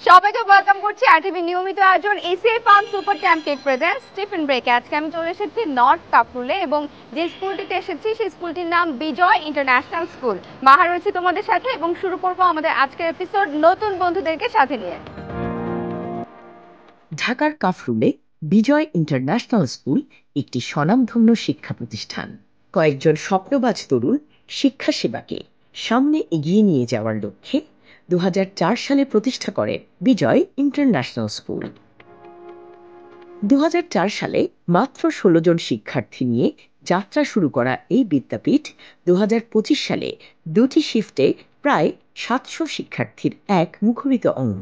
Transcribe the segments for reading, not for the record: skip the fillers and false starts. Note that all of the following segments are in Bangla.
সবাইকে ওয়েলকাম করছি আরটিভি নিয়মিত আয়োজন ACI farm super camp cake presents tiffin ব্রেকে। আজকে আমি চলে এসেছি নর্থ কাফরুলে এবং যে স্কুলটিতে এসেছি সেই স্কুলটির নাম বিজয় ইন্টারন্যাশনাল স্কুল। মাহা রয়েছে তোমাদের সাথে এবং শুরু করবো আমাদের আজকের এপিসোড নতুন বন্ধুদেরকে সাথে নিয়ে। ঢাকার কাফরুলে বিজয় ইন্টারন্যাশনাল স্কুল একটি স্বনামধন্য শিক্ষা প্রতিষ্ঠান। কয়েকজন স্বপ্নবাজ তরুণ শিক্ষা সেবাকে সামনে এগিয়ে নিয়ে যাওয়ার লক্ষ্যে 2004 সালে প্রতিষ্ঠা করে বিজয় ইন্টারন্যাশনাল স্কুল। 2004 সালে মাত্র 16 জন শিক্ষার্থী নিয়ে যাত্রা শুরু করা এই বিদ্যাপীঠ 2025 সালে দুটি শিফটে প্রায় 700 শিক্ষার্থীর এক মুখরিত অঙ্গ।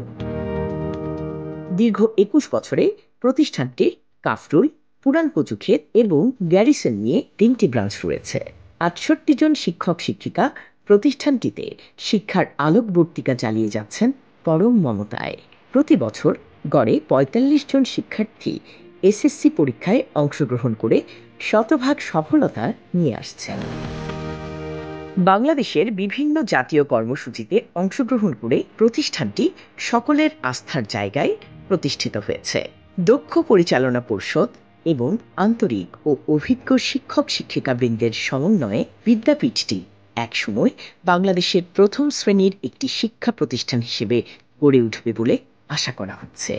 দীর্ঘ 21 বছরে প্রতিষ্ঠানটির কাফরুল, পুরান কচুক্ষেত এবং গ্যারিসন নিয়ে 3টি ব্রাঞ্চ রয়েছে। 68 জন শিক্ষক শিক্ষিকা প্রতিষ্ঠানটিতে শিক্ষার আলোকবর্তিকা চালিয়ে যাচ্ছেন পরম মমতায়। প্রতি বছর গড়ে 45 জন শিক্ষার্থী এসএসসি পরীক্ষায় অংশগ্রহণ করে শতভাগ সফলতা নিয়ে আসছেন। বাংলাদেশের বিভিন্ন জাতীয় কর্মসূচিতে অংশগ্রহণ করে প্রতিষ্ঠানটি সকলের আস্থার জায়গায় প্রতিষ্ঠিত হয়েছে। দক্ষ পরিচালনা পর্ষদ এবং আন্তরিক ও অভিজ্ঞ শিক্ষক শিক্ষিকাবৃন্দের সমন্বয়ে বিদ্যাপীঠটি একসময় বাংলাদেশের প্রথম শ্রেণীর একটি শিক্ষা প্রতিষ্ঠান হিসেবে গড়ে উঠবে বলে আশা করা হচ্ছে।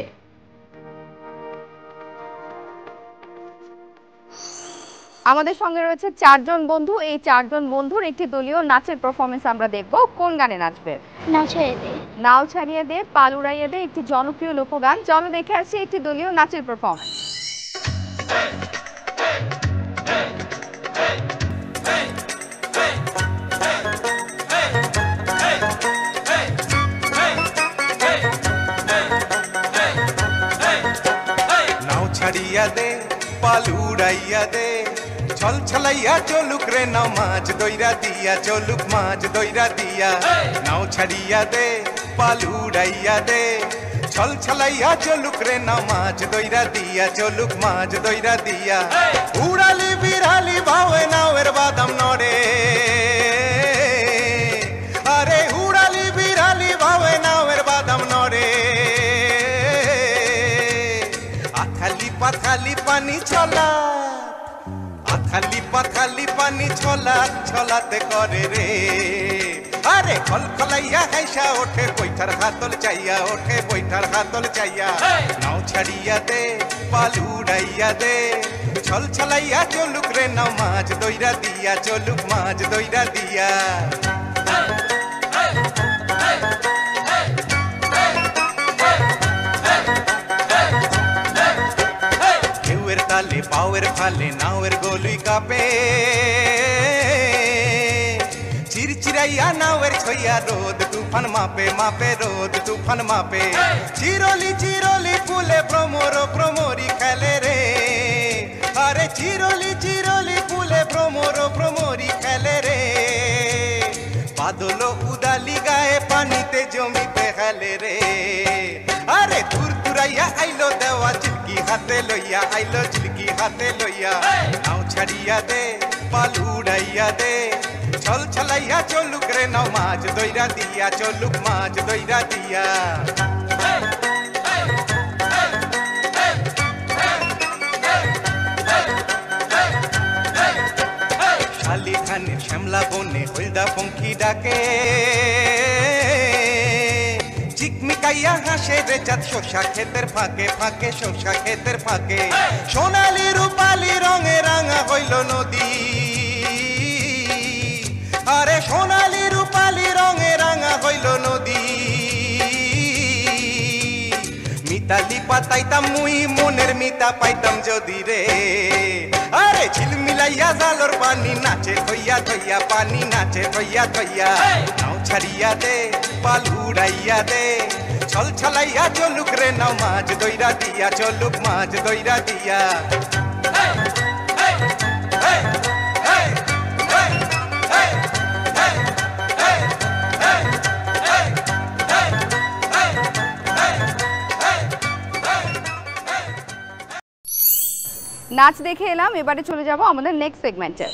আমাদের সঙ্গে রয়েছে 4 জন বন্ধু। এই 4 জন বন্ধুর একটি দলীয় নাচের পারফরমেন্স আমরা দেখব। কোন গানে নাচবে? নাও ছাড়িয়ে দে পাল উড়াইয়ে দে একটি জনপ্রিয় লোকগান। চলো দেখে আসি একটি দলীয় নাচের পারফরমেন্স। নাও ছাড়িয়া দে পাল উড়াইয়া দে ছল ছলাইয়া চলুক রে নাও মাছ দইরা দিয়া চলুক মাছ দইরা দিয়া নাও ছাড়িয়া দে পাল উড়াইয়া দে ছল ছলাইয়া চলুক রে নাও মাছ দইরা দিয়া চলুক মাছ দইরা দিয়া উড়ালি বিড়ালি ভাবে নাওয়ের বাদাম নড়ে আরে উড়ালি বিড়ালি ভাবে নাওয়ের বাদাম নড়ে আথালি পাথালি পানি ছলা আথালি পাথালি পানি ছলা ছলাতে করে রে আরে খলখলাইয়া হাইসা ওঠে বৈঠার হাতল চাইয়া ওঠে বৈঠার হাতল চাইয়া নাও ছাড়িয়া দে পাল উড়াইয়া দে ছল ছলাইয়া চলুক রে নাও মাছ দইরা দিয়া চলুক মাছ দইরা দিয়া ঢেউয়ের তালে পাওয়ের ফালে নাওয়ের গলুই কাপে চিরচিরাইয়া নাওয়ের ছইয়া রোদ তুফান মাপে মাপে রোদ তুফান মাপে চিরলি চিরলি ফুলে ভ্রমর ভ্রমরি খেলে রে আরে চিরলি চিরলি ফুলে ভ্রমর ভ্রমরি খেলে রে বাদল উদালি গায়ে পানিতে জমিতে খেলে রে আরে দূর দূরাইয়া আইলো দেওয়া চিলকি হাতে লইয়া আইলো চিলকি হাতে লইয়া নাও ছাড়িয়া দে পাল উড়াইয়া দে ছল ছলাইয়া চলুক রে নাও মাছ দইরা দিয়া চলুক মাছ দইরা দিয়া শালি খানে শ্যামলা বনে হলদা পঙ্খী ডাকে চিকমিকাইয়া হাসে রে চাঁদ শোষা ক্ষেতের ফাঁকে ফাঁকে শোষা ক্ষেতের ফাঁকে সোনালি রূপালি রঙে রাঙা হইল নদী আরে সোনালি রূপালি রঙে রাঙা হইল নদী মিতালি পাতাইতাম মুই মনের মিতা পাইতাম যদি রে আরে ঝিলমিলাইয়া জালর পানি নাচে থইয়া থইয়া পানি নাচে থইয়া থইয়া নাও ছাড়িয়া দে পাল উড়াইয়া দে ছল ছলাইয়া চলুক রে নাও মাছ দইরা দিয়া চলুক মাছ দইরা দিয়া নাচ দেখে এলাম, এবারে চলে যাব আমাদের নেক্সট সেগমেন্টে।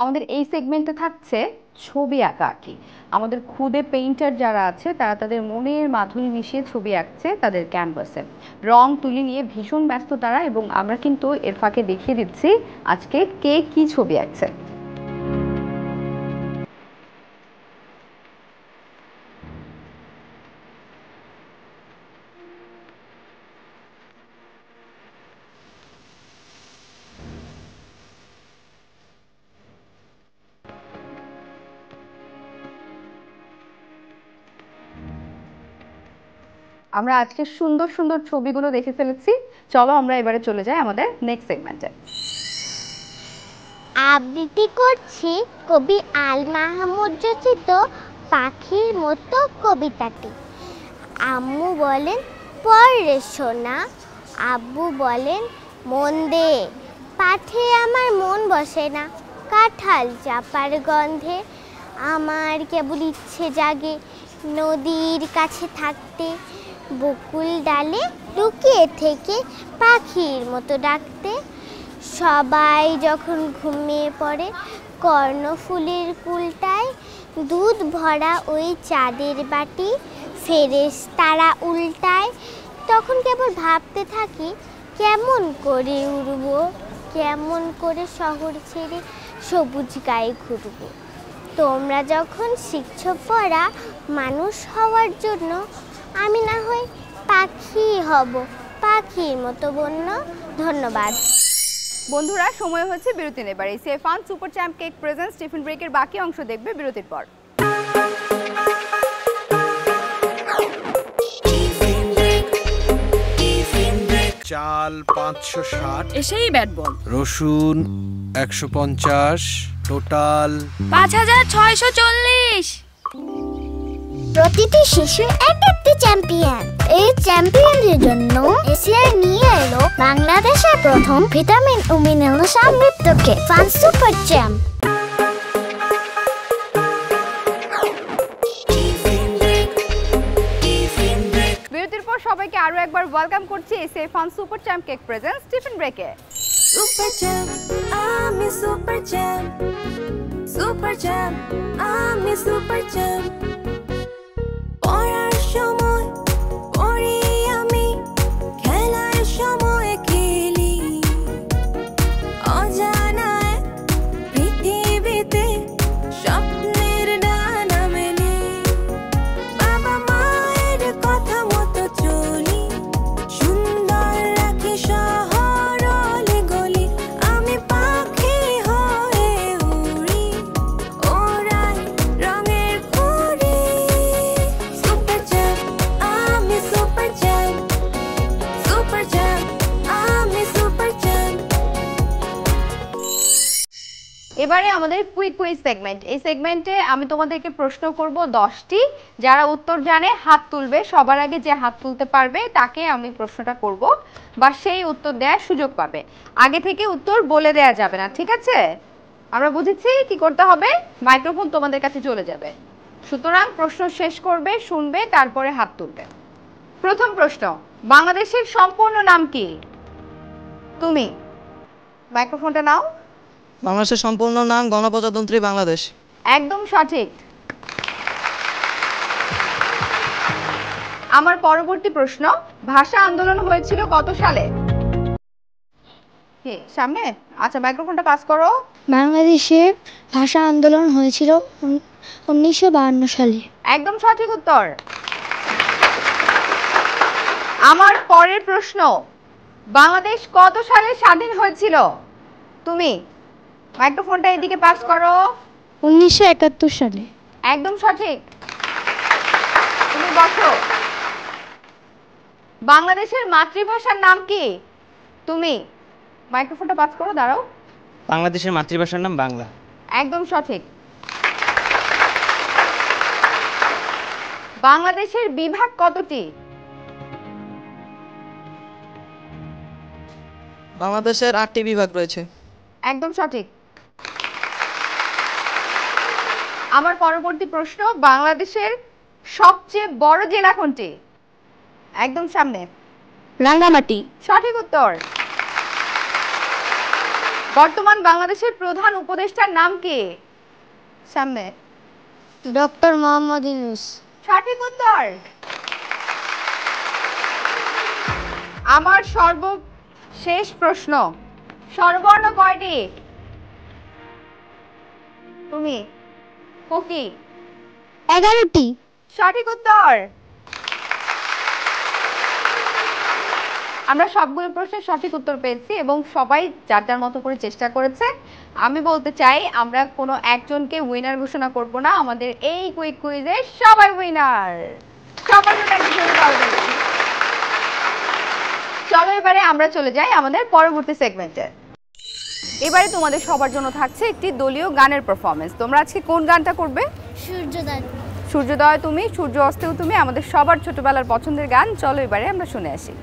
আমাদের এই সেগমেন্টে থাকছে ছবি আঁকা আঁকি। আমাদের খুদে পেইন্টার যারা আছে তারা তাদের মনের মাধুরী মিশিয়ে ছবি আঁকছে তাদের ক্যানভাসে, রং তুলি নিয়ে ভীষণ ব্যস্ত তারা, এবং আমরা কিন্তু এর ফাঁকে দেখিয়ে দিচ্ছি আজকে কে কি ছবি আঁকছে। আমরা আজকে সুন্দর সুন্দর ছবিগুলো দেখে ফেলেছি, চলো আমরা এবারে চলে যাই আমাদের নেক্সট সেগমেন্টে। আবৃত্তি করছি কবি আল মাহমুদ রচিত পাখির মতো কবিতাটি। আম্মু বলেন পড়ে শোনা, আব্বু বলেন মন দে, পাঠে আমার মন বসে না, কাঁঠাল চাপার গন্ধে আমার কেবল ইচ্ছে জাগে নদীর কাছে থাকতে, বকুল ডালে লুকিয়ে থেকে পাখির মতো ডাকতে। সবাই যখন ঘুমিয়ে পড়ে কর্ণফুলের কুলটায়, দুধ ভরা ওই চাঁদের বাটি ফেরেশতারা উল্টায়, তখন কেবল ভাবতে থাকি কেমন করে উড়ব, কেমন করে শহর ছেড়ে সবুজ গায়ে ঘুরব। তোমরা যখন শিখছ পড়া মানুষ হওয়ার জন্য, আমি না হয় পাখি হব, পাখির মতো বন্য। ধন্যবাদ বন্ধুরা, সময় হচ্ছে বিরতি নেবার। এই SF fun super champ cake presents tiffin ব্রেকের বাকি অংশ দেখবে বিরতির পর। চাল 560, এসেই ব্যাট বল, রসুন 150, টোটাল 5640। প্রতিটি শিশু এক একটি চ্যাম্পিয়ন। এই চ্যাম্পিয়নদের জন্য এশিয়া নিয়ে এলো বাংলাদেশের প্রথম ভিটামিন ও মিনারেল সমৃদ্ধ কেক ফান সুপার চ্যাম্প। বিরতির পর সবাইকে আরো একবার ওয়েলকাম করছি SF fun super champ cake presents tiffin ব্রেকে। সুপার চ্যাম্প, আমি সুপার চ্যাম্প, সুপার চ্যাম্প, আমি সুপার চ্যাম্প। পড়ার সময় পড়ি আমি, খেলার সময় খেলি, অজানায় পৃথিবীতে স্বপ্নের ডানা মেলি। বাবা মায়ের কথা মতো চলি, সুন্দর রাখি শহর অলি গলি। আমি পাখি হয়ে উড়ি, ওড়াই রঙের ঘুড়ি। সুপার চ্যাম্প, আমি সুপার চ্যাম্প, সুপার চ্যাম্প, আমি সুপার চ্যাম্প। এবারে আমাদের কুইক কুইজ সেগমেন্ট। এই সেগমেন্টে আমি তোমাদেরকে প্রশ্ন করব 10টি, যারা উত্তর জানে হাত তুলবে। সবার আগে যে হাত তুলতে পারবে তাকে আমি প্রশ্নটা করব, বা সেই উত্তর দেওয়ার সুযোগ পাবে। আগে থেকে উত্তর বলে দেয়া যাবে না, ঠিক আছে? আমরা বুঝেছি কি করতে হবে, মাইক্রোফোন তোমাদের কাছে চলে যাবে। সুতরাং প্রশ্ন শেষ করবে, শুনবে, তারপরে হাত তুলবে। প্রথম প্রশ্ন, বাংলাদেশের সম্পূর্ণ নাম কি? তুমি মাইক্রোফোনটা নাও। বাংলাদেশের সম্পূর্ণ নাম গণপ্রজাতন্ত্রী বাংলাদেশ। একদম সঠিক। আমার পরবর্তী প্রশ্ন, ভাষা আন্দোলন হয়েছিল কত সালে? কে সামনে? আচ্ছা, মাইক্রোফোনটা পাস করো। বাংলাদেশে ভাষা আন্দোলন হয়েছিল 1952 সালে। একদম সঠিক উত্তর। আমার পরের প্রশ্ন, বাংলাদেশ কত সালে স্বাধীন হয়েছিল? তুমি মাইক্রোফোনটা এদিকে পাস করো। 1971 সালে। একদম সঠিক। তুমি বসো। বাংলাদেশের মাতৃভাষার নাম কি? তুমি মাইক্রোফোনটা পাস করো, দাঁড়াও। বাংলাদেশের মাতৃভাষার নাম বাংলা। একদম সঠিক। বাংলাদেশের বিভাগ কতটি? বাংলাদেশের 8টি বিভাগ রয়েছে। একদম সঠিক। আমার পরবর্তী প্রশ্ন, বাংলাদেশের সবচেয়ে বড় জেলা কোনটি? একদম সামনে। রাঙ্গামাটি। সঠিক উত্তর। বর্তমান বাংলাদেশের প্রধান উপদেষ্টার নাম কি? সামনে। ডক্টর মোহাম্মদ ইউনূস। সঠিক উত্তর। আমার সর্বশেষ প্রশ্ন, স্বরবর্ণ কয়টি? তুমি কোকি। 11টি। সঠিক উত্তর। আমরা সবগুলো প্রশ্নের সঠিক উত্তর পেয়েছি এবং সবাই যার যার মতো করে চেষ্টা করেছে। আমি বলতে চাই আমরা কোনো একজনকে উইনার ঘোষণা করব না, আমাদের এই কুইক কুইজে সবাই উইনার। সবার জন্য একটা জোরে তালি দেব। চলো এবারে আমরা চলে যাই আমাদের পরবর্তী সেগমেন্টে। এবারে তোমাদের সবার জন্য থাকছে একটি দলীয় গানের পারফরমেন্স। তোমরা আজকে কোন গানটা করবে? সূর্যোদয়। সূর্যোদয় তুমি, সূর্য অস্তেও তুমি, আমাদের সবার ছোটবেলার পছন্দের গান। চলো এবারে আমরা শুনে আসি।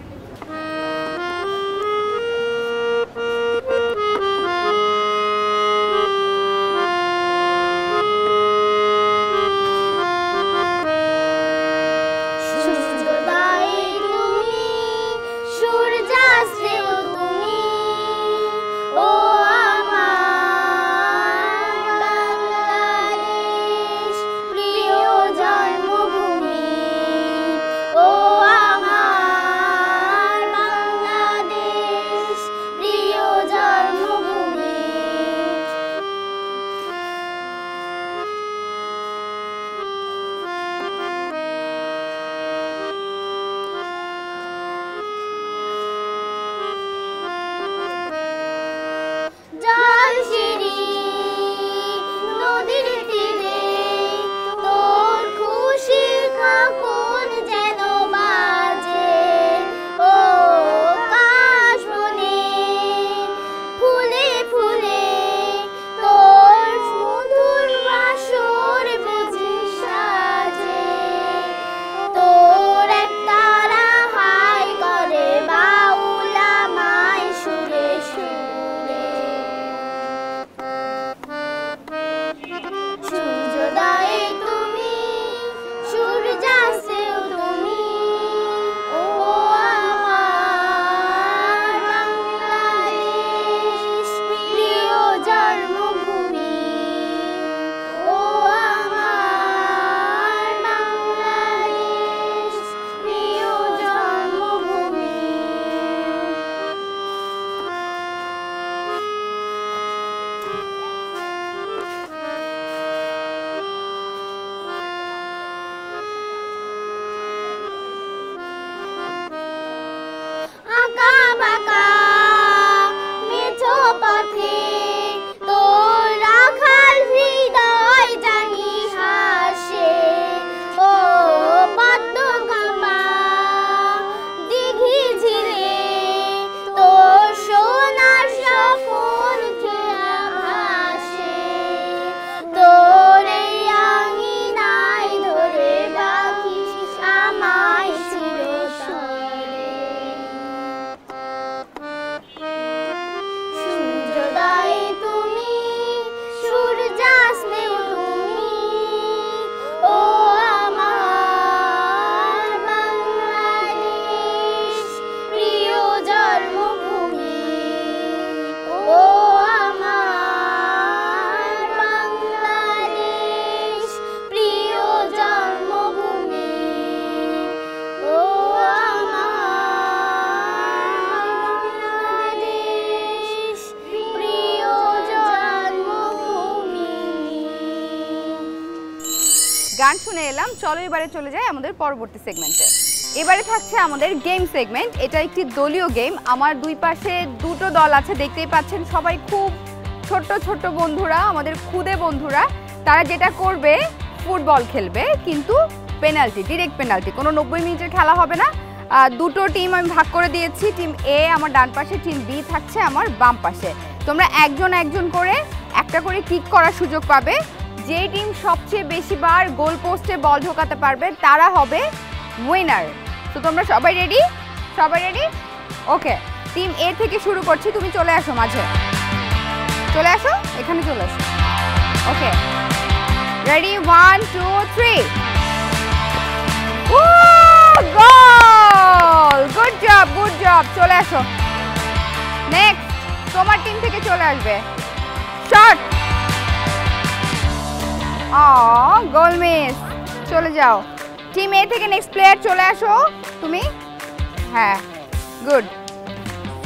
গান শুনে এলাম, চলো এবারে চলে যাই আমাদের পরবর্তী সেগমেন্টে। এবারে থাকছে আমাদের গেম সেগমেন্ট। এটা একটি দলীয় গেম। আমার দুই পাশে দুটো দল আছে, দেখতেই পাচ্ছেন। সবাই খুব ছোট্ট ছোট্ট বন্ধুরা, আমাদের খুদে বন্ধুরা। তারা যেটা করবে, ফুটবল খেলবে, কিন্তু পেনাল্টি, ডিরেক্ট পেনাল্টি। কোনো 90 মিনিটের খেলা হবে না। দুটো টিম আমি ভাগ করে দিয়েছি। টিম এ আমার ডান পাশে, টিম বি থাকছে আমার বাম পাশে। তোমরা একজন একজন করে একটা করে কিক করার সুযোগ পাবে। যে টিম সবচেয়ে বেশি বার গোল পোস্টে বল ঢোকাতে পারবে তারা হবে উইনার। তো তোমরা সবাই রেডি? সবাই রেডি? ওকে, টিম এ থেকে শুরু করছি। তুমি চলে আসো মাঝে, চলে আসো, এখানে চলে আসো। Okay, ready? 1 2 3। Goal! Good job, good job. চলে আসো। নেক্সট তোমার টিম থেকে চলে আসবে। শট! Goal miss. চলে যাও। টিম এ থেকে নেক্সট প্লেয়ার চলে আসো তুমি। হ্যাঁ, গুড।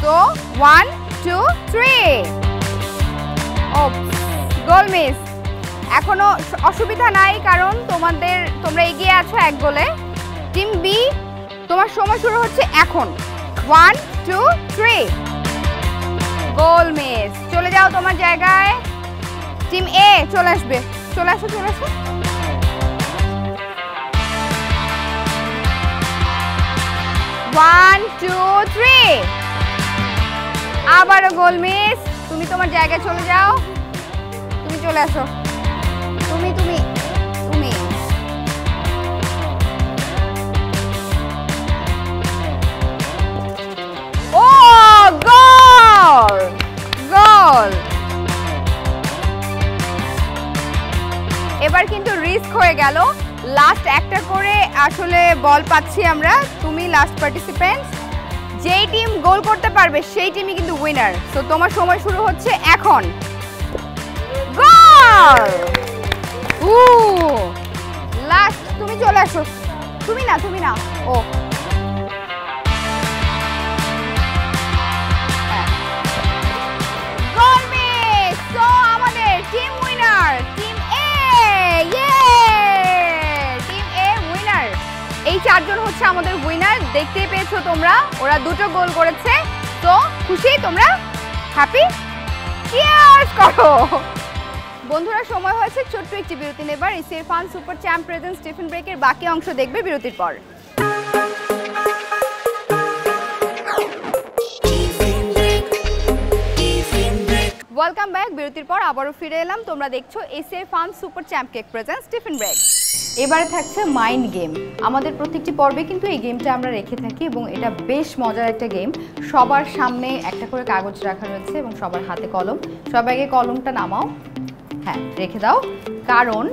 সো 1 2 3। Goal miss. এখনো অসুবিধা নাই, কারণ তোমরা এগিয়ে আছো 1 গোলে। টিম বি, তোমার সময় শুরু হচ্ছে এখন। 1 2 3। গোল মিস। চলে যাও তোমার জায়গায়। টিম এ চলে আসবে। চলে আসো, চলে আসো। 1 2 3। আবারও গোল মিস। তুমি তোমার জায়গায় চলে যাও। তুমি চলে আসো। তুমি তুমি তুমি ও গোল! গোল! এবার কিন্তু রিস্ক হয়ে গেল। লাস্ট একটা করে আসলে বল পাচ্ছি আমরা। তুমি লাস্ট পার্টিসিপেন্ট। যেই টিম গোল করতে পারবে সেই টিমই কিন্তু উইনার। তো তোমার সময় শুরু হচ্ছে এখন। গোল! লাস্ট তুমি চলে আসো। তুমি না, তুমি না। ও গোল মিস। তো আমাদের টিম উইনার, টিম এ। ইয়ে! টিম এ উইনার। এই 4 জন হচ্ছে আমাদের উইনার। দেখতেই পেয়েছো তোমরা, ওরা দুটো গোল করেছে। তো খুশি তোমরা? হ্যাপি? চিয়ার্স করো। বন্ধুরা, সময় হয়েছে ছোট্ট একটি বিরতি নেবার। ACR fun super champ present Stephen ব্রেকের বাকি অংশ দেখবে বিরতির পর। Welcome back. বিরতির পর আবারও ফিরে এলাম। তোমরা দেখছো ACR fun super champ cake present Stephen break. এবারে থাকছে মাইন্ড গেম। আমাদের প্রত্যেকটি পর্বে কিন্তু এই গেমটা আমরা রেখে থাকি এবং এটা বেশ মজার একটা গেম। সবার সামনে একটা করে কাগজ রাখা রয়েছে এবং সবার হাতে কলম। সবাইকে কলমটা নামাও। হ্যাঁ, রেখে দাও। কারণ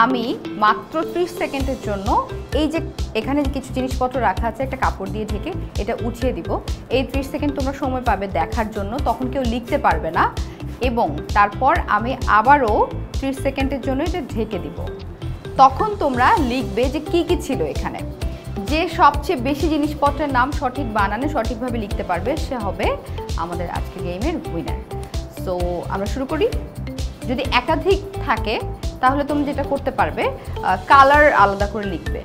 আমি মাত্র 30 সেকেন্ডের জন্য এই যে এখানে কিছু জিনিসপত্র রাখা আছে, একটা কাপড় দিয়ে ঢেকে এটা উঠিয়ে দিব। এই 30 সেকেন্ড তোমরা সময় পাবে দেখার জন্য। তখন কেউ লিখতে পারবে না। এবং তারপর আমি আবারও 30 সেকেন্ডের জন্য এটা ঢেকে দিব। তখন তোমরা লিখবে যে কি কি ছিল এখানে। যে সবচেয়ে বেশি জিনিসপত্রের নাম সঠিক বানানে সঠিকভাবে লিখতে পারবে সে হবে আমাদের আজকে গেমের উইনার। সো আমরা শুরু করি। যদি একাধিক থাকে তাহলে তুমি যেটা করতে পারবে, কালার আলাদা করে লিখবে।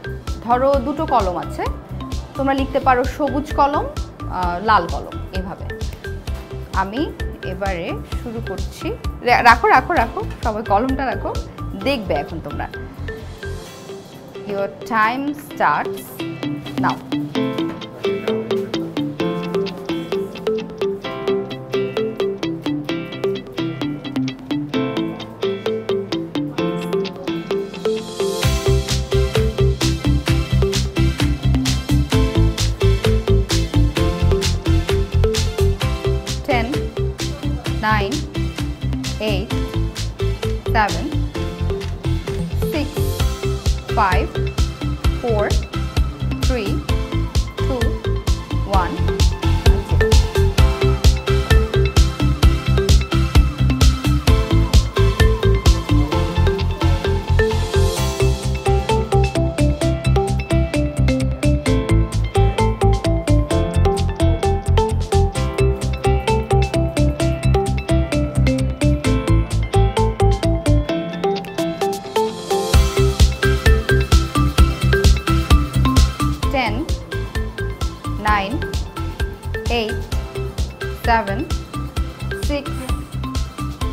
ধরো দুটো কলম আছে, তোমরা লিখতে পারো সবুজ কলম, লাল কলম, এভাবে। আমি এবারে শুরু করছি। রাখো রাখো রাখো, সবাই কলমটা রাখো। দেখবে এখন তোমরা। Your time starts now. Ten, 9, 8, 7, 6, 5, 4, 3, 2, 1.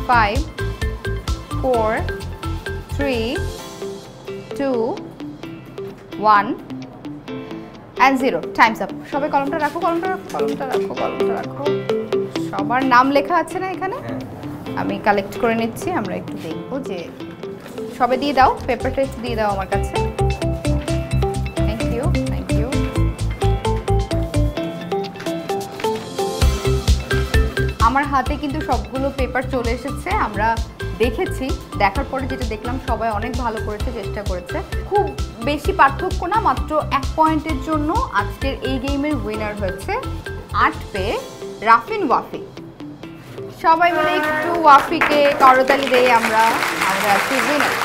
5 4 3 2 1 and 0 Times up সবাই কলমটা রাখো সবার নাম লেখা আছে না এখানে আমি কালেক্ট করে নিচ্ছি আমরা একটু দেখবো যে সবাই দিয়ে দাও পেপারটা একটু দিয়ে দাও আমার কাছে থ্যাংক ইউ আমার হাতে কিন্তু সবগুলো পেপার চলে এসেছে আমরা দেখেছি দেখার পরে যেটা দেখলাম সবাই অনেক ভালো করেছে চেষ্টা করেছে খুব বেশি পার্থক্য না মাত্র 1 পয়েন্টের জন্য আজকের এই গেমের উইনার হয়েছে 8 পেয়ে রাফিন ওয়াফি সবাই মিলে একটু ওয়াফিকে করতালি দেই আমরা আজকে উইনার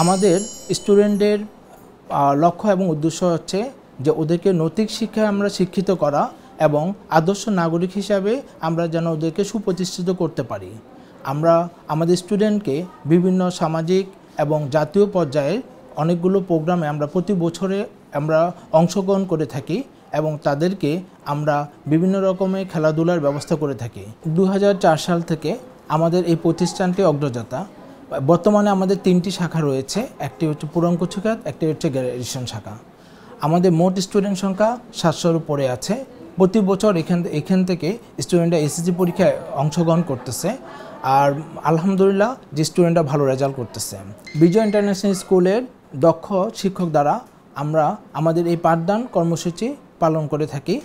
আমাদের স্টুডেন্টদের লক্ষ্য এবং উদ্দেশ্য হচ্ছে যে ওদেরকে নৈতিক শিক্ষায় আমরা শিক্ষিত করা এবং আদর্শ নাগরিক হিসাবে আমরা যেন ওদেরকে সুপ্রতিষ্ঠিত করতে পারি আমরা আমাদের স্টুডেন্টকে বিভিন্ন সামাজিক এবং জাতীয় পর্যায়ে অনেকগুলো প্রোগ্রামে আমরা প্রতি বছরে আমরা অংশগ্রহণ করে থাকি এবং তাদেরকে আমরা বিভিন্ন রকমের খেলাধুলার ব্যবস্থা করে থাকি 2004 সাল থেকে আমাদের এই প্রতিষ্ঠানটি অগ্রযাত্রা বর্তমানে আমাদের 3টি শাখা রয়েছে একটি হচ্ছে পুরান কচুঘাট একটি হচ্ছে গ্র্যাজুয়েশন শাখা আমাদের মোট স্টুডেন্ট সংখ্যা 700-র উপরে আছে প্রতি বছর এখান থেকে স্টুডেন্টরা এসএসসি পরীক্ষায় অংশগ্রহণ করতেছে আর আলহামদুলিল্লাহ যে স্টুডেন্টরা ভালো রেজাল্ট করতেছে বিজয় ইন্টারন্যাশনাল স্কুলের দক্ষ শিক্ষক দ্বারা আমরা আমাদের এই পাঠদান কর্মসূচি পালন করে থাকি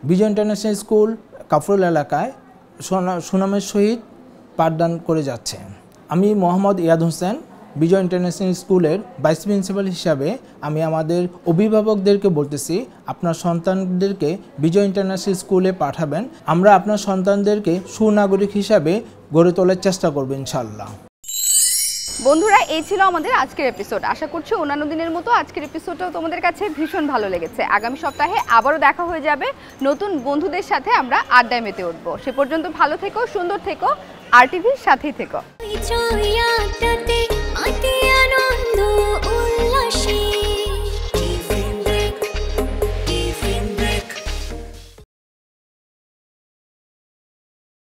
বিজয় ইন্টারন্যাশনাল স্কুল কাফরুল এলাকায় সুনামের সহিত পাঠদান করে যাচ্ছে আমি মোহাম্মদ ইয়াদ হোসেন বিজয় ইন্টারন্যাশনাল স্কুলের ভাইস প্রিন্সিপাল হিসাবে আমি আমাদের অভিভাবকদেরকে বলতেছি আপনার সন্তানদেরকে বিজয় ইন্টারন্যাশনাল স্কুলে পাঠাবেন আমরা আপনার সন্তানদেরকে সুনাগরিক হিসাবে গড়ে তোলার চেষ্টা করব ইনশাআল্লাহ বন্ধুরা এই ছিল আমাদের আজকের এপিসোড আশা করছি অন্যান্য দিনের মতো আজকের এপিসোডটাও তোমাদের কাছে ভীষণ ভালো লেগেছে আগামী সপ্তাহে আবারও দেখা হয়ে যাবে নতুন বন্ধুদের সাথে আমরা আড্ডায় মেতে উঠবো সে পর্যন্ত ভালো থেকো সুন্দর থেকো আর টিভির সাথেই থেকো